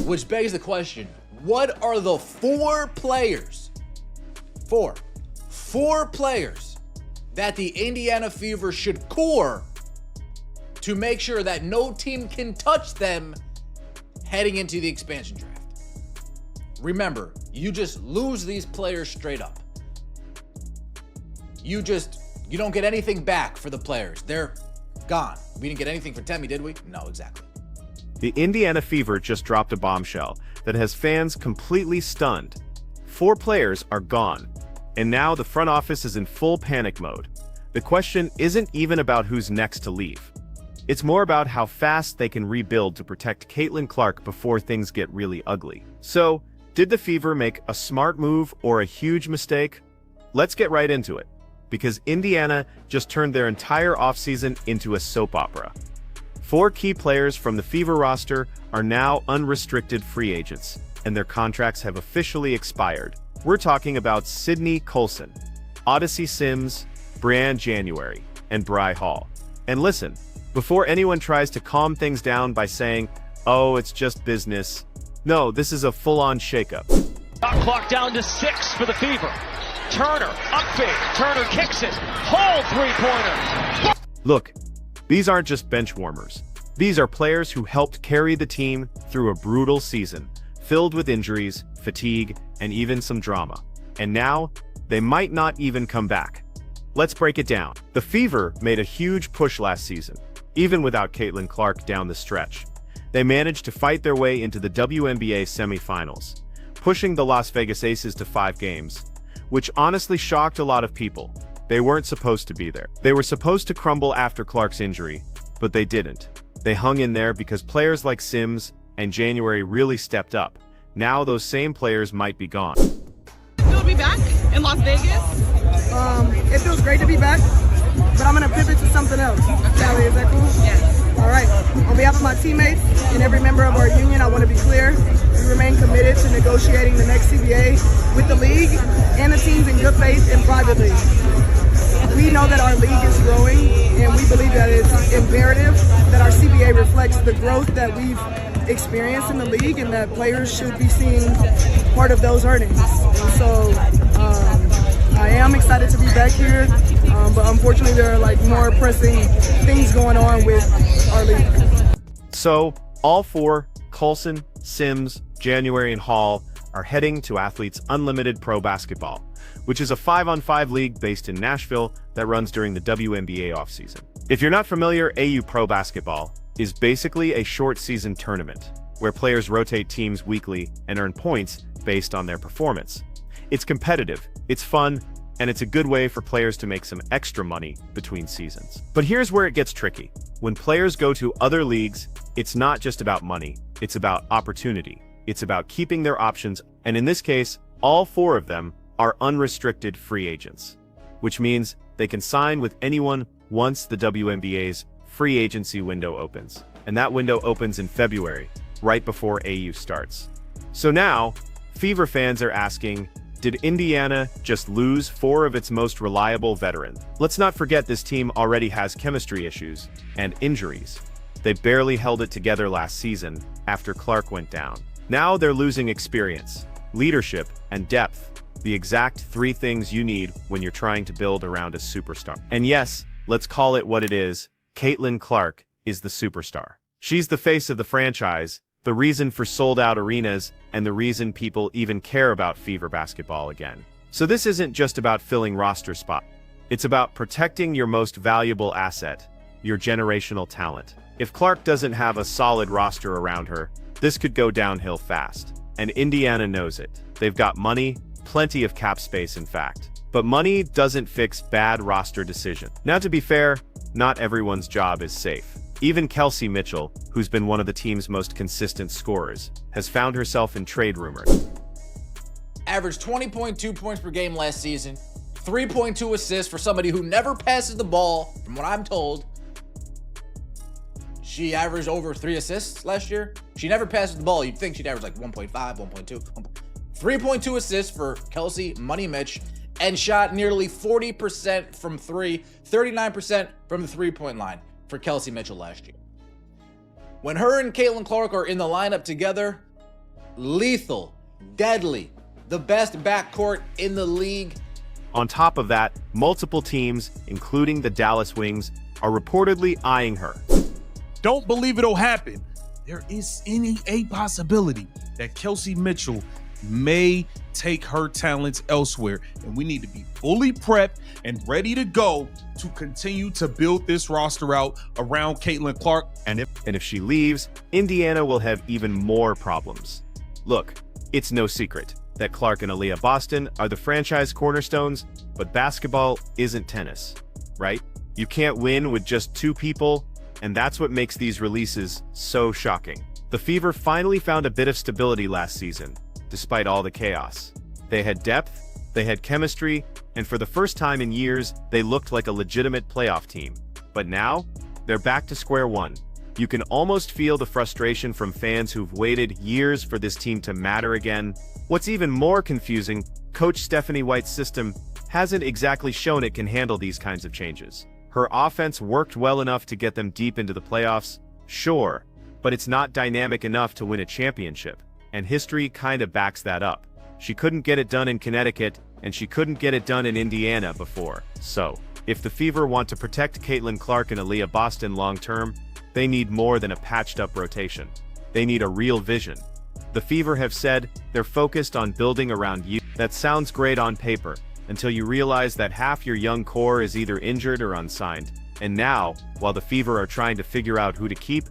Which begs the question, what are the four players that the Indiana Fever should core to make sure that no team can touch them heading into the expansion draft? Remember, you just lose these players straight up. You don't get anything back for the players. They're gone. We didn't get anything for Temi, did we? No, exactly. The Indiana Fever just dropped a bombshell that has fans completely stunned. 4 players are gone, and now the front office is in full panic mode. The question isn't even about who's next to leave. It's more about how fast they can rebuild to protect Caitlin Clark before things get really ugly. So, did the Fever make a smart move or a huge mistake? Let's get right into it, because Indiana just turned their entire offseason into a soap opera. 4 key players from the Fever roster are now unrestricted free agents, and their contracts have officially expired. We're talking about Sydney Colson, Odyssey Sims, Brianne January, and Bry Hall. And listen, before anyone tries to calm things down by saying, oh, it's just business, no, this is a full-on shakeup. Shot clock down to 6 for the Fever. Turner, up fake, Turner kicks it, Hall three-pointer. Look, these aren't just bench warmers. These are players who helped carry the team through a brutal season, filled with injuries, fatigue, and even some drama. And now, they might not even come back. Let's break it down. The Fever made a huge push last season, even without Caitlin Clark down the stretch. They managed to fight their way into the WNBA semifinals, pushing the Las Vegas Aces to 5 games, which honestly shocked a lot of people. They weren't supposed to be there. They were supposed to crumble after Clark's injury, but they didn't. They hung in there because players like Sims and January really stepped up. Now those same players might be gone. Feel to be back in Las Vegas? It feels great to be back, but I'm gonna pivot to something else. Sally, is that cool? Yes. All right. On behalf of my teammates and every member of our union, I want to be clear. We remain committed to negotiating the next CBA with the league and the teams in good faith and privately. We know that our league is growing, and we believe that it's imperative that our CBA reflects the growth that we've experienced in the league, and that players should be seeing part of those earnings. And so I am excited to be back here, but unfortunately there are more pressing things going on with our league. So, all 4, Colson, Sims, January, and Hall, are heading to Athletes Unlimited Pro Basketball, which is a 5-on-5 league based in Nashville that runs during the WNBA offseason. If you're not familiar, AU Pro Basketball is basically a short-season tournament where players rotate teams weekly and earn points based on their performance. It's competitive, it's fun, and it's a good way for players to make some extra money between seasons. But here's where it gets tricky. When players go to other leagues, it's not just about money, it's about opportunity. It's about keeping their options, and in this case, all 4 of them are unrestricted free agents, which means they can sign with anyone once the WNBA's free agency window opens. And that window opens in February, right before AU starts. So now, Fever fans are asking, did Indiana just lose 4 of its most reliable veterans? Let's not forget this team already has chemistry issues and injuries. They barely held it together last season after Clark went down. Now they're losing experience, leadership, and depth, the exact 3 things you need when you're trying to build around a superstar. And yes, let's call it what it is, Caitlin Clark is the superstar. She's the face of the franchise, the reason for sold-out arenas, and the reason people even care about Fever basketball again. So this isn't just about filling roster spots. It's about protecting your most valuable asset, your generational talent. If Clark doesn't have a solid roster around her, this could go downhill fast. And Indiana knows it. They've got money, plenty of cap space in fact. But money doesn't fix bad roster decisions. Now to be fair, not everyone's job is safe. Even Kelsey Mitchell, who's been one of the team's most consistent scorers, has found herself in trade rumors. Averaged 20.2 points per game last season, 3.2 assists for somebody who never passes the ball, from what I'm told. She averaged over 3 assists last year. She never passes the ball. You'd think she'd average 1.5, 1.2. 3.2 assists for Kelsey Money Mitch, and shot nearly 40% from 3, 39% from the 3-point line for Kelsey Mitchell last year. When her and Caitlin Clark are in the lineup together, lethal, deadly, the best backcourt in the league. On top of that, multiple teams, including the Dallas Wings, are reportedly eyeing her. Don't believe it'll happen. There is a possibility that Kelsey Mitchell may take her talents elsewhere, and we need to be fully prepped and ready to go to continue to build this roster out around Caitlin Clark. And if she leaves, Indiana will have even more problems. Look, it's no secret that Clark and Aaliyah Boston are the franchise cornerstones, but basketball isn't tennis, right? You can't win with just two people, and that's what makes these releases so shocking. The Fever finally found a bit of stability last season, despite all the chaos. They had depth, they had chemistry, and for the first time in years, they looked like a legitimate playoff team. But now, they're back to square one. You can almost feel the frustration from fans who've waited years for this team to matter again. What's even more confusing, Coach Stephanie White's system hasn't exactly shown it can handle these kinds of changes. Her offense worked well enough to get them deep into the playoffs, sure, but it's not dynamic enough to win a championship, and history kinda backs that up. She couldn't get it done in Connecticut, and she couldn't get it done in Indiana before. So, if the Fever want to protect Caitlin Clark and Aaliyah Boston long-term, they need more than a patched-up rotation. They need a real vision. The Fever have said they're focused on building around you. That sounds great on paper, until you realize that half your young core is either injured or unsigned. And now, while the Fever are trying to figure out who to keep,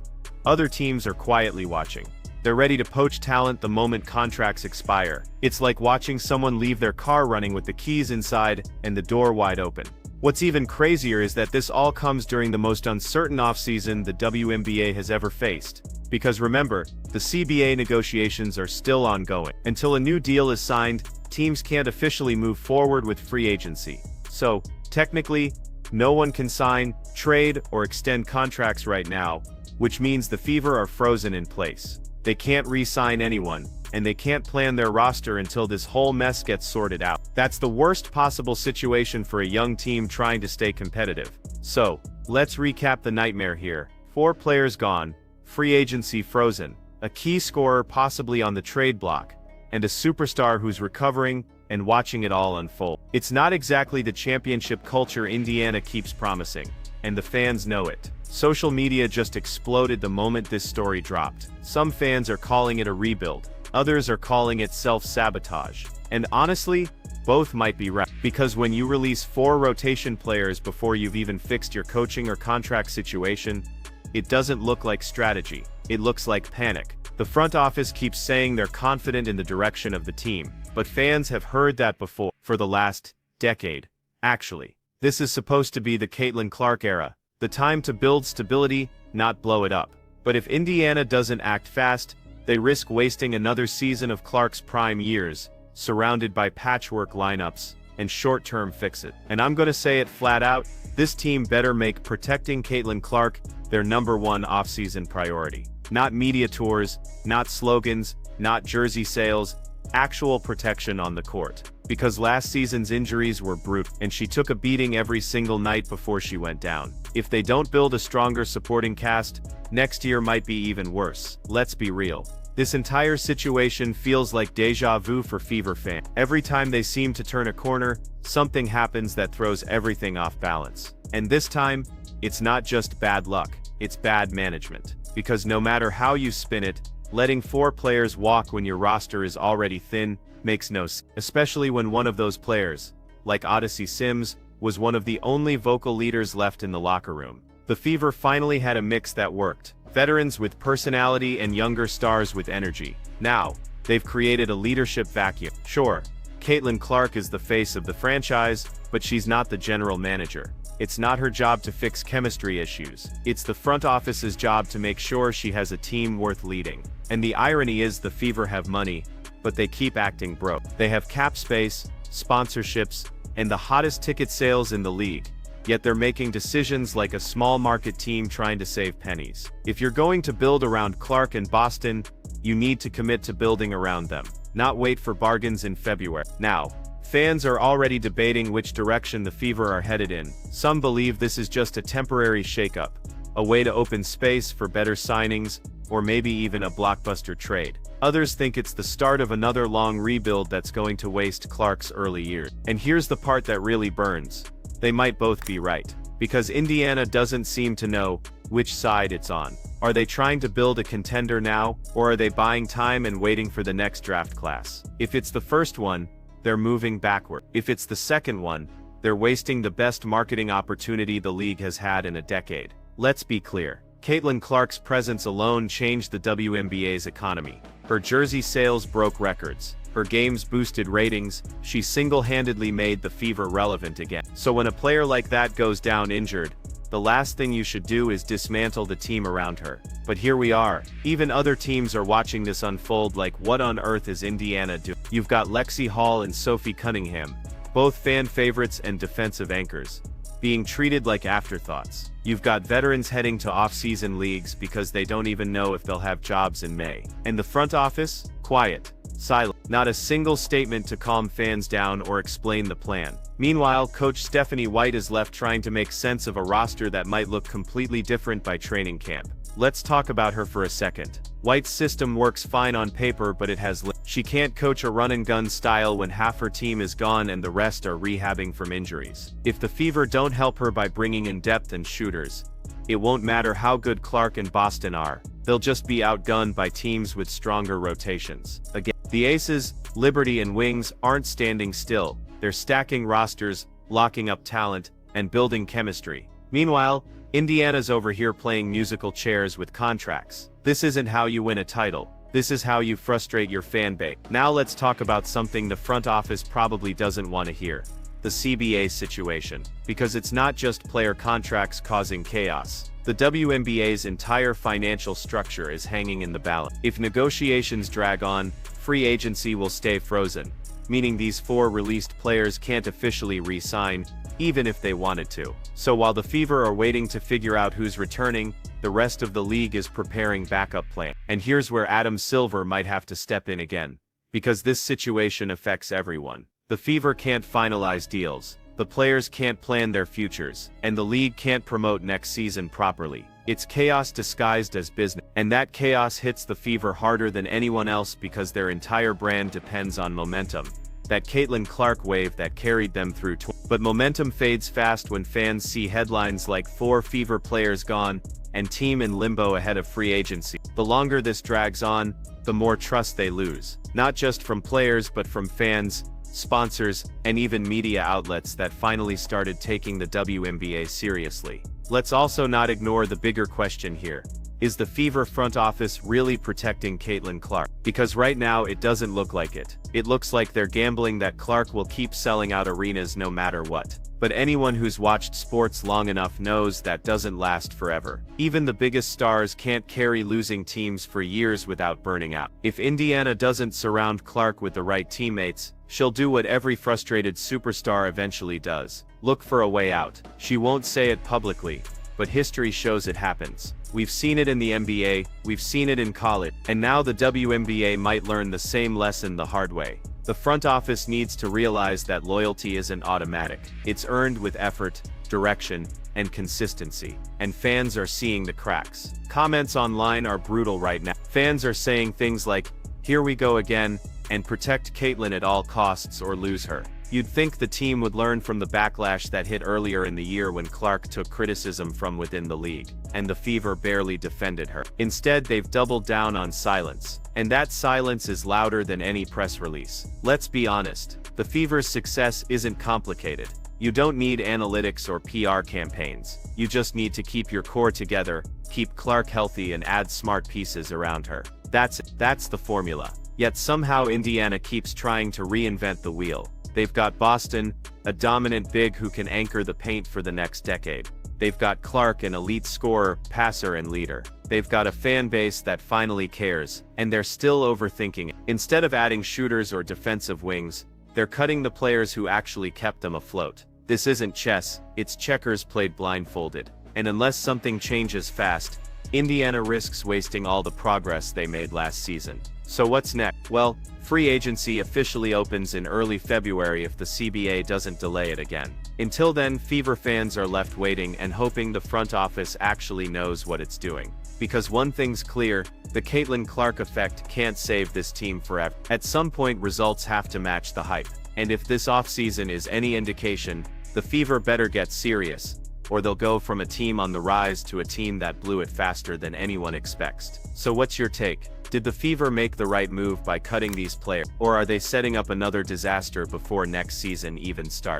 other teams are quietly watching. They're ready to poach talent the moment contracts expire. It's like watching someone leave their car running with the keys inside and the door wide open. What's even crazier is that this all comes during the most uncertain offseason the WNBA has ever faced. Because remember, the CBA negotiations are still ongoing. Until a new deal is signed, teams can't officially move forward with free agency. So, technically, no one can sign, trade, or extend contracts right now, which means the Fever are frozen in place. They can't re-sign anyone, and they can't plan their roster until this whole mess gets sorted out. That's the worst possible situation for a young team trying to stay competitive. So, let's recap the nightmare here. 4 players gone, free agency frozen, a key scorer possibly on the trade block, and a superstar who's recovering and watching it all unfold. It's not exactly the championship culture Indiana keeps promising, and the fans know it. Social media just exploded the moment this story dropped. Some fans are calling it a rebuild, others are calling it self-sabotage. And honestly, both might be right. Because when you release 4 rotation players before you've even fixed your coaching or contract situation, it doesn't look like strategy, it looks like panic. The front office keeps saying they're confident in the direction of the team, but fans have heard that before, for the last decade. Actually, this is supposed to be the Caitlin Clark era, the time to build stability, not blow it up. But if Indiana doesn't act fast, they risk wasting another season of Clark's prime years, surrounded by patchwork lineups and short-term fixes. And I'm gonna say it flat out, this team better make protecting Caitlin Clark their #1 offseason priority. Not media tours, not slogans, not jersey sales, actual protection on the court. Because last season's injuries were brutal, and she took a beating every single night before she went down. If they don't build a stronger supporting cast, next year might be even worse. Let's be real. This entire situation feels like deja vu for Fever fans. Every time they seem to turn a corner, something happens that throws everything off balance. And this time, it's not just bad luck, it's bad management. Because no matter how you spin it, letting 4 players walk when your roster is already thin makes no sense. Especially when one of those players, like Odyssey Sims, was one of the only vocal leaders left in the locker room. The Fever finally had a mix that worked. Veterans with personality and younger stars with energy. Now, they've created a leadership vacuum. Sure, Caitlin Clark is the face of the franchise, but she's not the general manager. It's not her job to fix chemistry issues. It's the front office's job to make sure she has a team worth leading. And the irony is the Fever have money, but they keep acting broke. They have cap space, sponsorships, and the hottest ticket sales in the league. Yet they're making decisions like a small market team trying to save pennies. If you're going to build around Clark and Boston, you need to commit to building around them, not wait for bargains in February. Now, fans are already debating which direction the Fever are headed in. Some believe this is just a temporary shakeup, a way to open space for better signings, or maybe even a blockbuster trade. Others think it's the start of another long rebuild that's going to waste Clark's early years. And here's the part that really burns. They might both be right. Because Indiana doesn't seem to know which side it's on. Are they trying to build a contender now, or are they buying time and waiting for the next draft class? If it's the first one, they're moving backward. If it's the second one, they're wasting the best marketing opportunity the league has had in a decade. Let's be clear. Caitlin Clark's presence alone changed the WNBA's economy. Her jersey sales broke records. Her games boosted ratings. She single-handedly made the Fever relevant again. So when a player like that goes down injured, the last thing you should do is dismantle the team around her. But here we are. Even other teams are watching this unfold like, what on earth is Indiana doing? You've got Lexi Hall and Sophie Cunningham, both fan favorites and defensive anchors, being treated like afterthoughts. You've got veterans heading to off-season leagues because they don't even know if they'll have jobs in May. And the front office? Quiet. Silent. Not a single statement to calm fans down or explain the plan. Meanwhile, Coach Stephanie White is left trying to make sense of a roster that might look completely different by training camp. Let's talk about her for a second. White's system works fine on paper, but it has limits. She can't coach a run-and-gun style when half her team is gone and the rest are rehabbing from injuries. If the Fever don't help her by bringing in depth and shooters, it won't matter how good Clark and Boston are. They'll just be outgunned by teams with stronger rotations. Again, the Aces, Liberty and Wings aren't standing still. They're stacking rosters, locking up talent, and building chemistry. Meanwhile, Indiana's over here playing musical chairs with contracts. This isn't how you win a title. This is how you frustrate your fan base. Now let's talk about something the front office probably doesn't want to hear. The CBA situation. Because it's not just player contracts causing chaos. The WNBA's entire financial structure is hanging in the balance. If negotiations drag on, free agency will stay frozen, meaning these 4 released players can't officially re-sign, even if they wanted to. So while the Fever are waiting to figure out who's returning, the rest of the league is preparing backup plans. And here's where Adam Silver might have to step in again. Because this situation affects everyone. The Fever can't finalize deals, the players can't plan their futures, and the league can't promote next season properly. It's chaos disguised as business. And that chaos hits the Fever harder than anyone else because their entire brand depends on momentum. That Caitlin Clark wave that carried them through. But momentum fades fast when fans see headlines like 4 Fever players gone and team in limbo ahead of free agency. The longer this drags on, the more trust they lose. Not just from players but from fans, sponsors, and even media outlets that finally started taking the WNBA seriously. Let's also not ignore the bigger question here. Is the Fever front office really protecting Caitlin Clark? Because right now it doesn't look like it. It looks like they're gambling that Clark will keep selling out arenas no matter what. But anyone who's watched sports long enough knows that doesn't last forever. Even the biggest stars can't carry losing teams for years without burning out. If Indiana doesn't surround Clark with the right teammates, she'll do what every frustrated superstar eventually does. Look for a way out. She won't say it publicly, but history shows it happens. We've seen it in the NBA, we've seen it in college, and now the WNBA might learn the same lesson the hard way. The front office needs to realize that loyalty isn't automatic. It's earned with effort, direction, and consistency. And fans are seeing the cracks. Comments online are brutal right now. Fans are saying things like, "Here we go again," and "protect Caitlin at all costs or lose her." You'd think the team would learn from the backlash that hit earlier in the year when Clark took criticism from within the league, and the Fever barely defended her. Instead, they've doubled down on silence. And that silence is louder than any press release. Let's be honest, the Fever's success isn't complicated. You don't need analytics or PR campaigns. You just need to keep your core together, keep Clark healthy, and add smart pieces around her. That's the formula. Yet somehow Indiana keeps trying to reinvent the wheel. They've got Boston, a dominant big who can anchor the paint for the next decade. They've got Clark, an elite scorer, passer, and leader. They've got a fan base that finally cares, and they're still overthinking it. Instead of adding shooters or defensive wings, they're cutting the players who actually kept them afloat. This isn't chess, it's checkers played blindfolded. And unless something changes fast, Indiana risks wasting all the progress they made last season. So what's next? Well, free agency officially opens in early February if the CBA doesn't delay it again. Until then, Fever fans are left waiting and hoping the front office actually knows what it's doing. Because one thing's clear, the Caitlin Clark effect can't save this team forever. At some point, results have to match the hype. And if this offseason is any indication, the Fever better get serious, or they'll go from a team on the rise to a team that blew it faster than anyone expects. So what's your take? Did the Fever make the right move by cutting these players, or are they setting up another disaster before next season even starts?